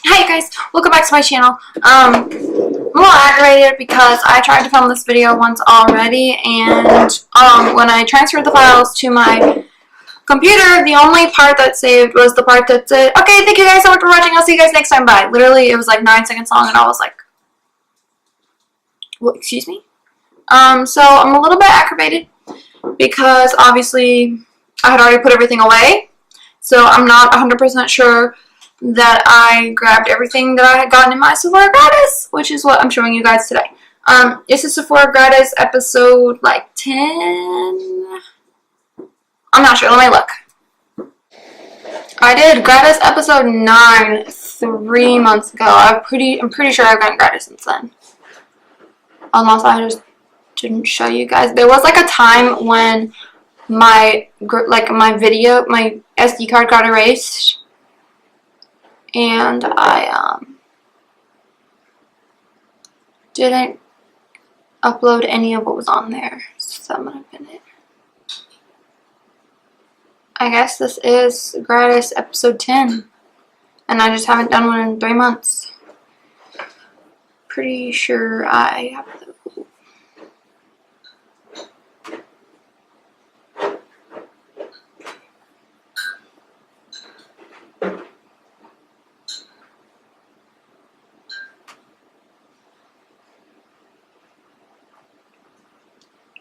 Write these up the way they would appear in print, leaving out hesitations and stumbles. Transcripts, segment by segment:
Hey guys, welcome back to my channel. I'm a little aggravated because I tried to film this video once already, and when I transferred the files to my computer, the only part that saved was the part that said, okay, thank you guys so much for watching, I'll see you guys next time, bye. Literally, it was like 9 seconds long, and I was like, well, excuse me? So I'm a little bit aggravated because obviously I had already put everything away, so I'm not 100% sure that I grabbed everything that I had gotten in my Sephora Gratis, which is what I'm showing you guys today. This is Sephora Gratis episode like 10. I'm not sure. Let me look. I did Gratis episode 9 3 months ago. I'm pretty sure I've gotten Gratis since then. Unless I just didn't show you guys. There was like a time when my SD card got erased. And I didn't upload any of what was on there, so that might have been it. I guess this is Gratis episode 10, and I just haven't done one in 3 months. Pretty sure I have the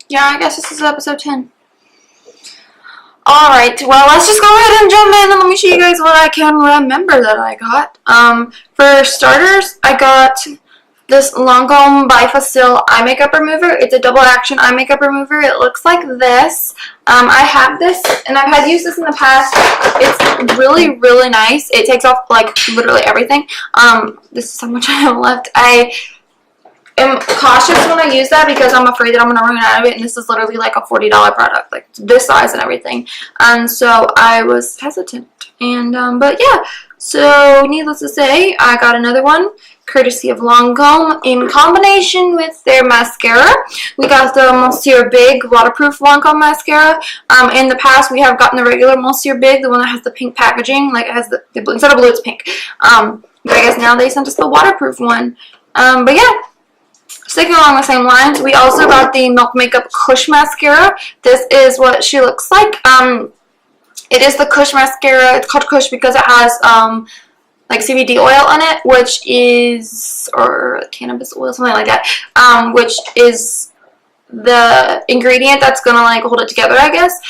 yeah, I guess this is episode 10. Alright, well, let's just go ahead and jump in and let me show you guys what I can remember that I got. For starters, I got this Lancome Bifacil eye makeup remover. It's a double action eye makeup remover. It looks like this. I have this, and I've had used this in the past. It's really, really nice. It takes off, like, literally everything. This is how much I have left. I'm cautious when I use that because I'm afraid that I'm going to run out of it, and this is literally like a $40 product, like this size and everything, and so I was hesitant, and but yeah, so needless to say, I got another one courtesy of Lancome in combination with their mascara. We got the Monsieur Big waterproof Lancome mascara. In the past we have gotten the regular Monsieur Big, the one that has the pink packaging, like it has the instead of blue it's pink, but I guess now they sent us the waterproof one. But yeah, sticking along the same lines, we also got the Milk Makeup Kush Mascara. This is what she looks like. It is the Kush Mascara. It's called Kush because it has like CBD oil on it, which is, or cannabis oil, something like that, which is the ingredient that's gonna like hold it together, I guess.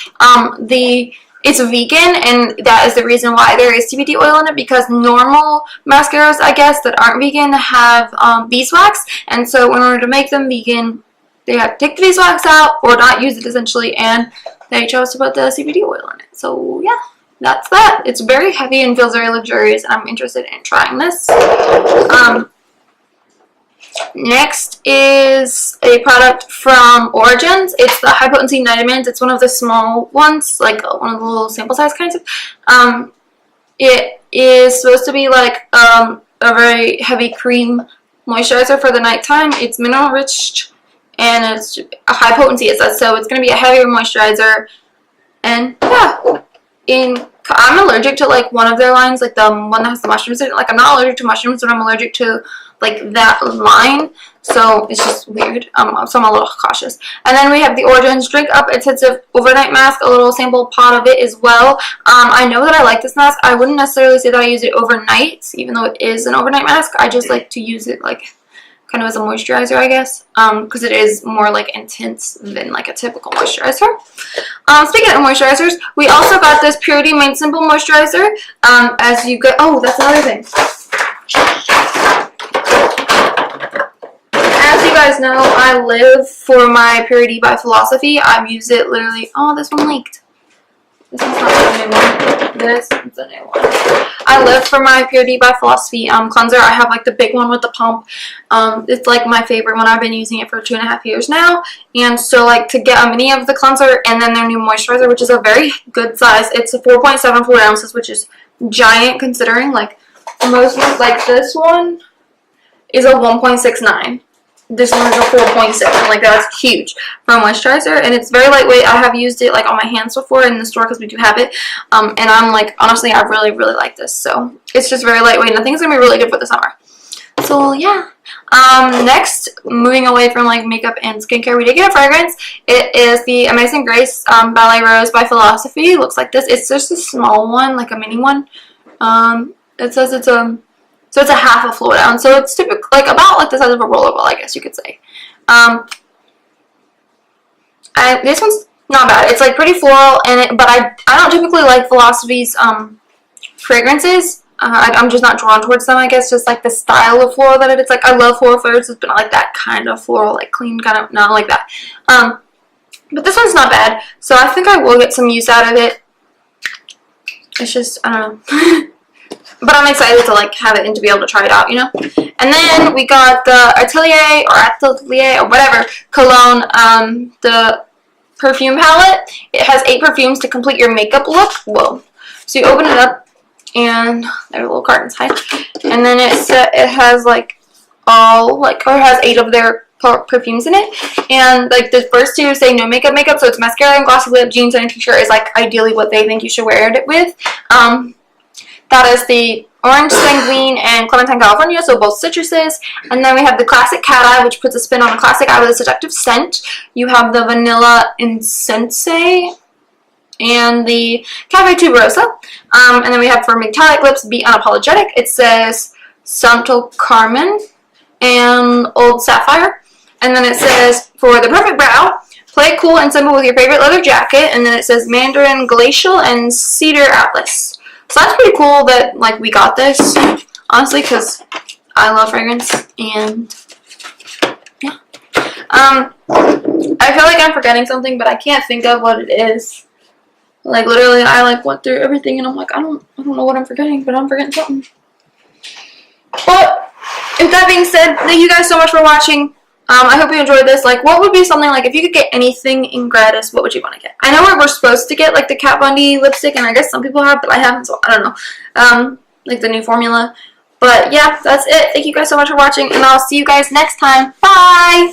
It's vegan, and that is the reason why there is CBD oil in it, because normal mascaras, I guess, that aren't vegan have beeswax, and so in order to make them vegan, they have to take the beeswax out or not use it essentially, and they chose to put the CBD oil in it. So yeah, that's that. It's very heavy and feels very luxurious, and I'm interested in trying this. Next is a product from Origins. It's the High Potency Night. It's one of the small ones, like one of the little sample size kinds of. It is supposed to be like a very heavy cream moisturizer for the nighttime. It's mineral rich and it's a high potency, it says, so it's going to be a heavier moisturizer. And yeah, I'm allergic to like one of their lines, like the one that has the mushrooms in it. Like I'm not allergic to mushrooms, but I'm allergic to like that line, so it's just weird. So I'm a little cautious. And then we have the Origins Drink Up Intensive Overnight Mask, a little sample pot of it as well. I know that I like this mask. I wouldn't necessarily say that I use it overnight, even though it is an overnight mask. I just like to use it like kind of as a moisturizer, I guess, because it is more like intense than like a typical moisturizer. Speaking of moisturizers, we also got this Purity Made Simple moisturizer. As you go, oh, that's another thing. As you guys know, I live for my Purity by Philosophy. I've used it literally. Oh, this one leaked. This one's not the new one. This one's the new one. I live for my Purity by Philosophy cleanser. I have like the big one with the pump. It's like my favorite one. I've been using it for 2.5 years now. And so like to get a mini of the cleanser and then their new moisturizer, which is a very good size. It's a 4.74 ounces, which is giant considering like most ones, like this one is a 1.69. this one's a 4.7. Like, that's huge for a moisturizer, and it's very lightweight. I have used it like on my hands before in the store because we do have it, and I'm like, honestly, I really like this. So it's just very lightweight, and I think it's gonna be really good for the summer. So yeah. Next, moving away from like makeup and skincare, we did get a fragrance. It is the Amazing Grace Ballet Rose by Philosophy. It looks like this. It's just a small one, like a mini one. It says it's a half a floor down, so it's typically like about like the size of a roller ball, I guess you could say. This one's not bad. It's like pretty floral, and but I don't typically like Philosophy's fragrances. I'm just not drawn towards them, I guess, just like the style of floral that it is. Like, I love floral fragrances, but not like that kind of floral, like clean kind of, not like that. But this one's not bad, so I think I will get some use out of it. It's just, I don't know. But I'm excited to like have it and to be able to try it out, you know. And then we got the Atelier or whatever cologne, the Perfume Palette. It has 8 perfumes to complete your makeup look. Whoa. So you open it up, and there are little cartons, hi. And then it has like it has 8 of their perfumes in it, and like the first 2 say no makeup, so it's mascara and glossy lip, jeans, and a t-shirt is like ideally what they think you should wear it with. That is the Orange Sanguine and Clementine California, so both citruses. And then we have the Classic Cat Eye, which puts a spin on a classic eye with a seductive scent. You have the Vanilla Incense and the Cafe Tuberosa. And then we have for metallic lips, Be Unapologetic. It says Santo Carmen and Old Sapphire. And then it says for the perfect brow, play cool and simple with your favorite leather jacket. And then it says Mandarin Glacial and Cedar Atlas. So that's pretty cool that like we got this, honestly, because I love fragrance, and yeah. I feel like I'm forgetting something, but I can't think of what it is. Like, literally, I like went through everything, and I'm like, I don't know what I'm forgetting, but I'm forgetting something. But with that being said, thank you guys so much for watching. I hope you enjoyed this. Like, what would be something, like, if you could get anything in Gratis, what would you want to get? I know we're supposed to get, like, the Kat Von D lipstick, and I guess some people have, but I haven't, so I don't know. Like, the new formula. But, yeah, that's it. Thank you guys so much for watching, and I'll see you guys next time. Bye!